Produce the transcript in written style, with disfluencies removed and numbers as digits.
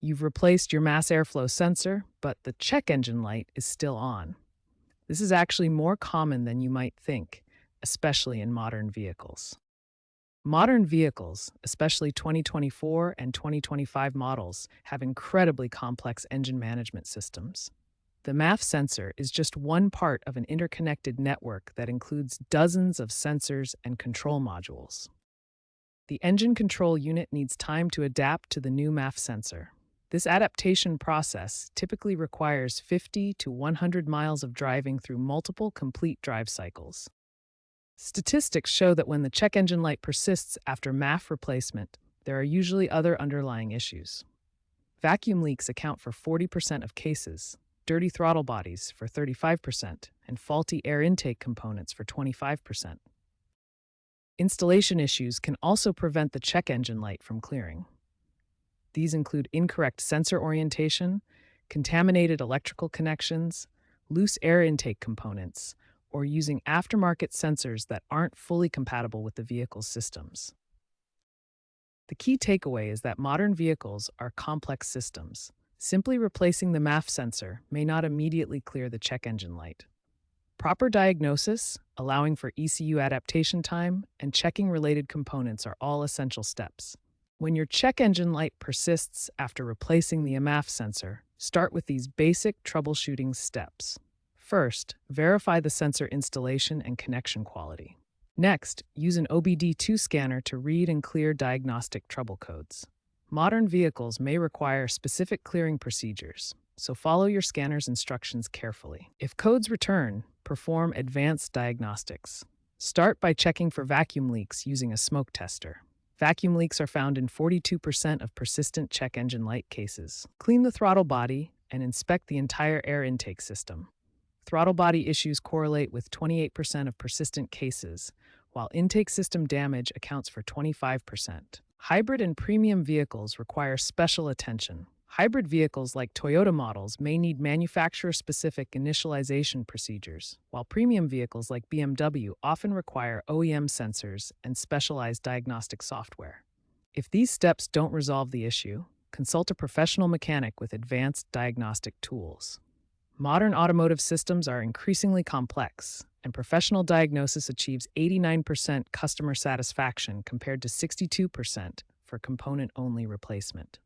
You've replaced your mass airflow sensor, but the check engine light is still on. This is actually more common than you might think, especially in modern vehicles. Modern vehicles, especially 2024 and 2025 models, have incredibly complex engine management systems. The MAF sensor is just one part of an interconnected network that includes dozens of sensors and control modules. The engine control unit needs time to adapt to the new MAF sensor. This adaptation process typically requires 50 to 100 miles of driving through multiple complete drive cycles. Statistics show that when the check engine light persists after MAF replacement, there are usually other underlying issues. Vacuum leaks account for 40% of cases, dirty throttle bodies for 35%, and faulty air intake components for 25%. Installation issues can also prevent the check engine light from clearing. These include incorrect sensor orientation, contaminated electrical connections, loose air intake components, or using aftermarket sensors that aren't fully compatible with the vehicle's systems. The key takeaway is that modern vehicles are complex systems. Simply replacing the MAF sensor may not immediately clear the check engine light. Proper diagnosis, allowing for ECU adaptation time, and checking related components are all essential steps. When your check engine light persists after replacing the MAF sensor, start with these basic troubleshooting steps. First, verify the sensor installation and connection quality. Next, use an OBD2 scanner to read and clear diagnostic trouble codes. Modern vehicles may require specific clearing procedures, so follow your scanner's instructions carefully. If codes return, perform advanced diagnostics. Start by checking for vacuum leaks using a smoke tester. Vacuum leaks are found in 42% of persistent check engine light cases. Clean the throttle body and inspect the entire air intake system. Throttle body issues correlate with 28% of persistent cases, while intake system damage accounts for 25%. Hybrid and premium vehicles require special attention. Hybrid vehicles like Toyota models may need manufacturer-specific initialization procedures, while premium vehicles like BMW often require OEM sensors and specialized diagnostic software. If these steps don't resolve the issue, consult a professional mechanic with advanced diagnostic tools. Modern automotive systems are increasingly complex, and professional diagnosis achieves 89% customer satisfaction compared to 62% for component-only replacement.